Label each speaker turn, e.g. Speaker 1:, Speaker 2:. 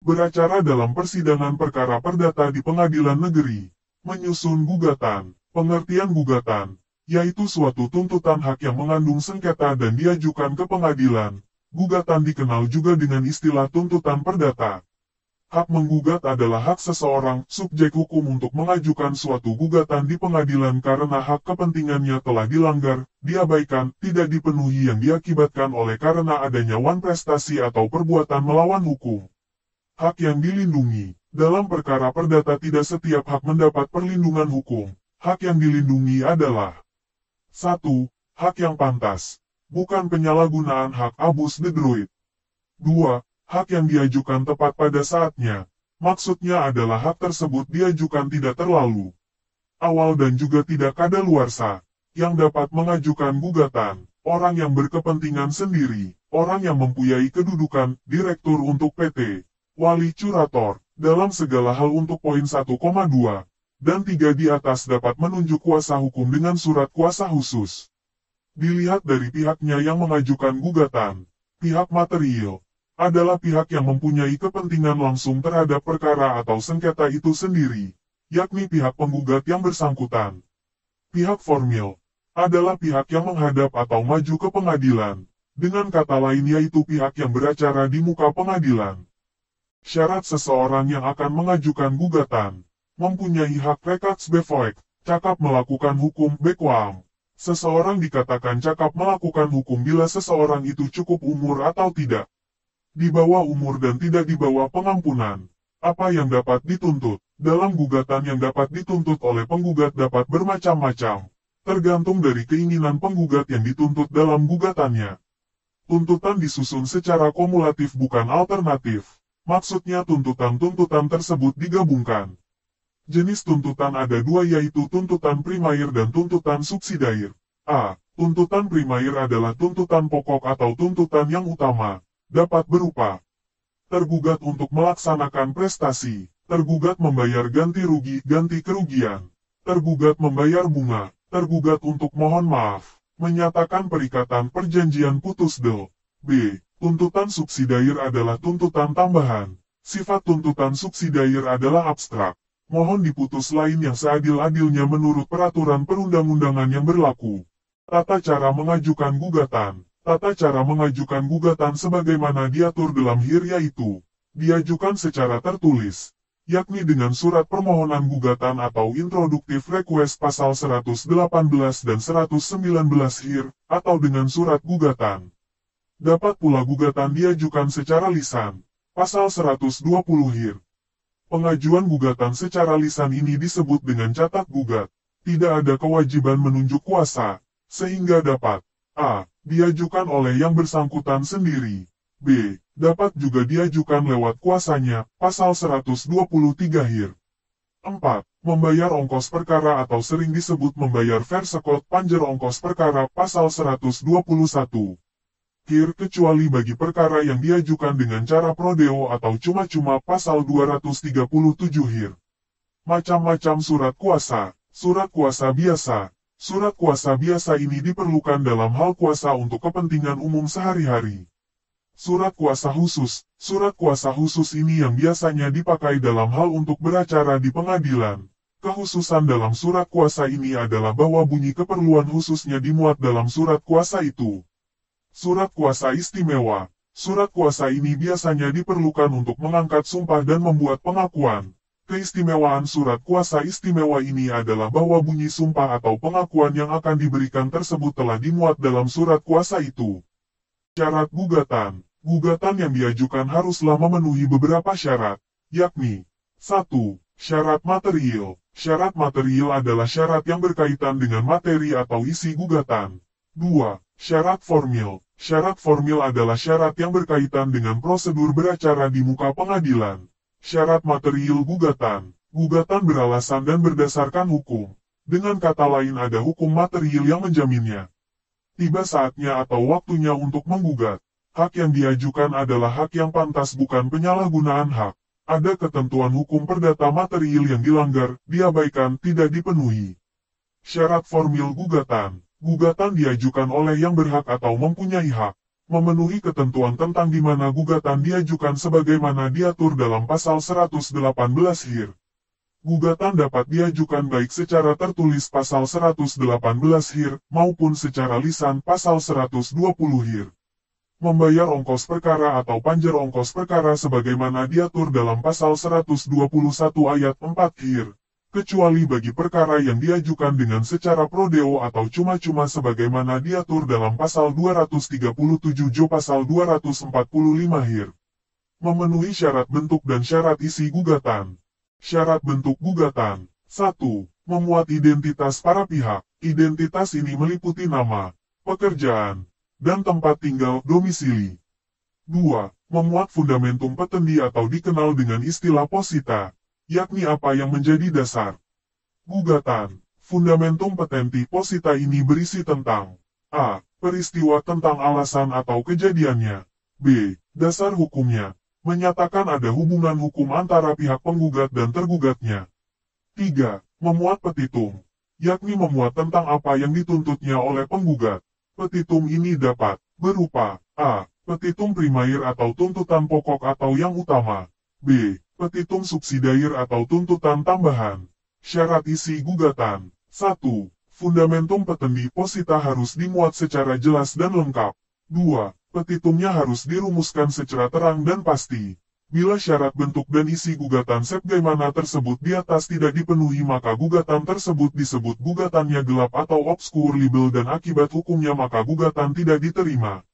Speaker 1: beracara dalam persidangan perkara perdata di pengadilan negeri, menyusun gugatan. Pengertian gugatan, yaitu suatu tuntutan hak yang mengandung sengketa dan diajukan ke pengadilan. Gugatan dikenal juga dengan istilah tuntutan perdata. Hak menggugat adalah hak seseorang, subjek hukum untuk mengajukan suatu gugatan di pengadilan karena hak kepentingannya telah dilanggar, diabaikan, tidak dipenuhi yang diakibatkan oleh karena adanya wan prestasi atau perbuatan melawan hukum. Hak yang dilindungi. Dalam perkara perdata tidak setiap hak mendapat perlindungan hukum. Hak yang dilindungi adalah 1. Hak yang pantas. Bukan penyalahgunaan hak abuse the droit. 2. Hak yang diajukan tepat pada saatnya. Maksudnya adalah hak tersebut diajukan tidak terlalu awal dan juga tidak kadaluarsa. Yang dapat mengajukan gugatan, orang yang berkepentingan sendiri, orang yang mempunyai kedudukan, direktur untuk PT, wali curator, dalam segala hal untuk poin 1,2, dan 3 di atas dapat menunjuk kuasa hukum dengan surat kuasa khusus. Dilihat dari pihaknya yang mengajukan gugatan, pihak material adalah pihak yang mempunyai kepentingan langsung terhadap perkara atau sengketa itu sendiri, yakni pihak penggugat yang bersangkutan. Pihak formil adalah pihak yang menghadap atau maju ke pengadilan, dengan kata lain yaitu pihak yang beracara di muka pengadilan. Syarat seseorang yang akan mengajukan gugatan, mempunyai hak rechtsbevoegd, cakap melakukan hukum bekwam. Seseorang dikatakan cakap melakukan hukum bila seseorang itu cukup umur atau tidak. Di bawah umur dan tidak di bawah pengampunan. Apa yang dapat dituntut? Dalam gugatan yang dapat dituntut oleh penggugat dapat bermacam-macam. Tergantung dari keinginan penggugat yang dituntut dalam gugatannya. Tuntutan disusun secara kumulatif bukan alternatif. Maksudnya tuntutan-tuntutan tersebut digabungkan. Jenis tuntutan ada dua yaitu tuntutan primair dan tuntutan subsidiair. A. Tuntutan primair adalah tuntutan pokok atau tuntutan yang utama. Dapat berupa tergugat untuk melaksanakan prestasi, tergugat membayar ganti rugi, ganti kerugian, tergugat membayar bunga, tergugat untuk mohon maaf, menyatakan perikatan perjanjian putus del. B. Tuntutan subsidiair adalah tuntutan tambahan. Sifat tuntutan subsidiair adalah abstrak. Mohon diputus lain yang seadil-adilnya menurut peraturan perundang-undangan yang berlaku. Tata cara mengajukan gugatan. Tata cara mengajukan gugatan sebagaimana diatur dalam HIR yaitu, diajukan secara tertulis, yakni dengan surat permohonan gugatan atau introductive request pasal 118 dan 119 HIR, atau dengan surat gugatan. Dapat pula gugatan diajukan secara lisan, pasal 120 HIR. Pengajuan gugatan secara lisan ini disebut dengan catat gugat. Tidak ada kewajiban menunjuk kuasa, sehingga dapat A. Diajukan oleh yang bersangkutan sendiri. B. Dapat juga diajukan lewat kuasanya, pasal 123 HIR. 4. Membayar ongkos perkara atau sering disebut membayar versekot panjer ongkos perkara, pasal 121 HIR kecuali bagi perkara yang diajukan dengan cara prodeo atau cuma-cuma, pasal 237 HIR. Macam-macam surat kuasa. Surat kuasa biasa. Surat kuasa biasa ini diperlukan dalam hal kuasa untuk kepentingan umum sehari-hari. Surat kuasa khusus. Surat kuasa khusus ini yang biasanya dipakai dalam hal untuk beracara di pengadilan. Kekhususan dalam surat kuasa ini adalah bahwa bunyi keperluan khususnya dimuat dalam surat kuasa itu. Surat kuasa istimewa. Surat kuasa ini biasanya diperlukan untuk mengangkat sumpah dan membuat pengakuan. Keistimewaan surat kuasa istimewa ini adalah bahwa bunyi sumpah atau pengakuan yang akan diberikan tersebut telah dimuat dalam surat kuasa itu. Syarat gugatan. Gugatan yang diajukan haruslah memenuhi beberapa syarat, yakni 1. Syarat material. Syarat material adalah syarat yang berkaitan dengan materi atau isi gugatan. 2. Syarat formil. Syarat formil adalah syarat yang berkaitan dengan prosedur beracara di muka pengadilan. Syarat material gugatan. Gugatan beralasan dan berdasarkan hukum. Dengan kata lain ada hukum material yang menjaminnya. Tiba saatnya atau waktunya untuk menggugat. Hak yang diajukan adalah hak yang pantas bukan penyalahgunaan hak. Ada ketentuan hukum perdata material yang dilanggar, diabaikan, tidak dipenuhi. Syarat formil gugatan. Gugatan diajukan oleh yang berhak atau mempunyai hak. Memenuhi ketentuan tentang di mana gugatan diajukan sebagaimana diatur dalam pasal 118 Hir. Gugatan dapat diajukan baik secara tertulis pasal 118 Hir, maupun secara lisan pasal 120 Hir. Membayar ongkos perkara atau panjer ongkos perkara sebagaimana diatur dalam pasal 121 ayat 4 Hir. Kecuali bagi perkara yang diajukan dengan secara prodeo atau cuma-cuma sebagaimana diatur dalam pasal 237 Jo pasal 245 Hir. Memenuhi syarat bentuk dan syarat isi gugatan. Syarat bentuk gugatan. 1. Memuat identitas para pihak. Identitas ini meliputi nama, pekerjaan, dan tempat tinggal domisili. 2. Memuat fundamentum petendi atau dikenal dengan istilah posita, yakni apa yang menjadi dasar gugatan. Fundamentum petendi posita ini berisi tentang a. Peristiwa tentang alasan atau kejadiannya. B. Dasar hukumnya, menyatakan ada hubungan hukum antara pihak penggugat dan tergugatnya. 3. Memuat petitum, yakni memuat tentang apa yang dituntutnya oleh penggugat. Petitum ini dapat berupa a. Petitum primair atau tuntutan pokok atau yang utama. B. Petitum subsidiair atau tuntutan tambahan. Syarat isi gugatan. 1. Fundamentum petendi posita harus dimuat secara jelas dan lengkap. 2. Petitumnya harus dirumuskan secara terang dan pasti. Bila syarat bentuk dan isi gugatan sebagaimana tersebut di atas tidak dipenuhi maka gugatan tersebut disebut gugatannya gelap atau obskur libel dan akibat hukumnya maka gugatan tidak diterima.